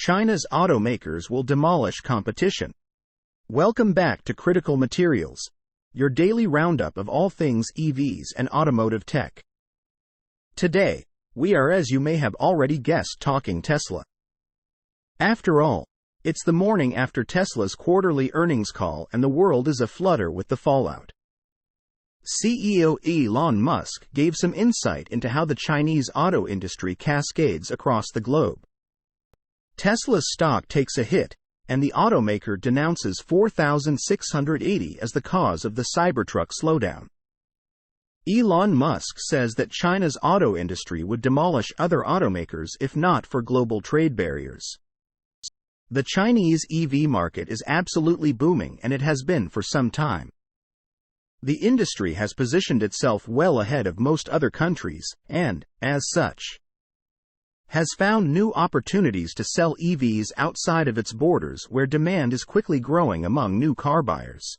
China's automakers will demolish competition. Welcome back to Critical Materials, your daily roundup of all things EVs and automotive tech. Today, we are, as you may have already guessed, talking Tesla. After all, it's the morning after Tesla's quarterly earnings call and the world is aflutter with the fallout. CEO Elon Musk gave some insight into how the Chinese auto industry cascades across the globe. Tesla's stock takes a hit, and the automaker denounces 4,680 as the cause of the Cybertruck slowdown. Elon Musk says that China's auto industry would demolish other automakers if not for global trade barriers. The Chinese EV market is absolutely booming, and it has been for some time. The industry has positioned itself well ahead of most other countries, and, as such, has found new opportunities to sell EVs outside of its borders where demand is quickly growing among new car buyers.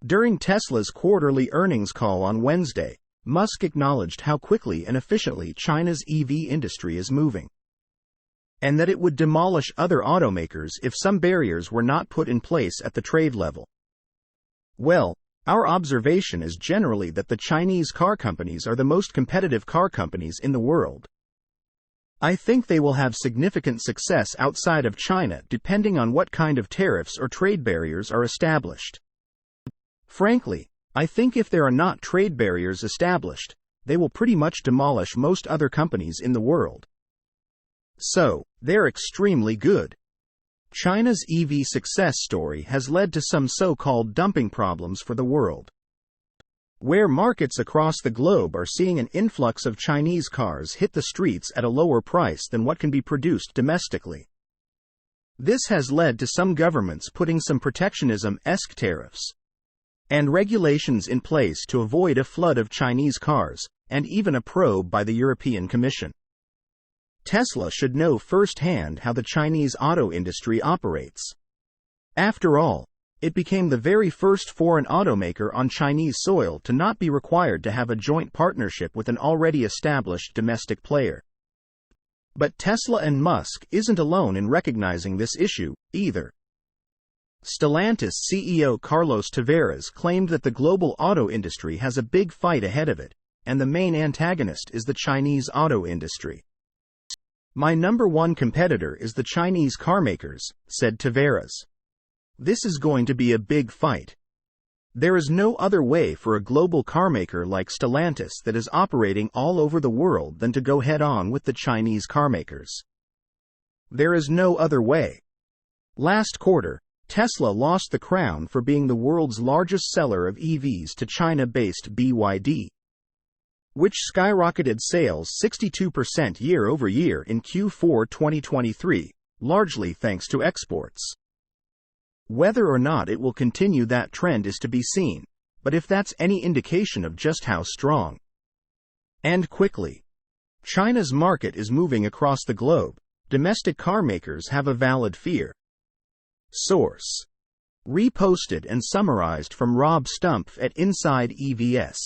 During Tesla's quarterly earnings call on Wednesday, Musk acknowledged how quickly and efficiently China's EV industry is moving, and that it would demolish other automakers if some barriers were not put in place at the trade level. Well, our observation is generally that the Chinese car companies are the most competitive car companies in the world. I think they will have significant success outside of China depending on what kind of tariffs or trade barriers are established. Frankly, I think if there are not trade barriers established, they will pretty much demolish most other companies in the world. So, they're extremely good. China's EV success story has led to some so-called dumping problems for the world, where markets across the globe are seeing an influx of Chinese cars hit the streets at a lower price than what can be produced domestically. This has led to some governments putting some protectionism-esque tariffs and regulations in place to avoid a flood of Chinese cars, and even a probe by the European Commission. Tesla should know firsthand how the Chinese auto industry operates. After all, it became the very first foreign automaker on Chinese soil to not be required to have a joint partnership with an already established domestic player. But Tesla and Musk isn't alone in recognizing this issue, either. Stellantis CEO Carlos Tavares claimed that the global auto industry has a big fight ahead of it, and the main antagonist is the Chinese auto industry. "My number one competitor is the Chinese carmakers," said Tavares. "This is going to be a big fight. There is no other way for a global carmaker like Stellantis that is operating all over the world than to go head-on with the Chinese carmakers. There is no other way." Last quarter, Tesla lost the crown for being the world's largest seller of EVs to China-based BYD, which skyrocketed sales 62% year-over-year in Q4 2023, largely thanks to exports. Whether or not it will continue that trend is to be seen, but if that's any indication of just how strong and quickly China's market is moving across the globe, domestic car makers have a valid fear. Source: reposted and summarized from Rob Stumpf at Inside EVS.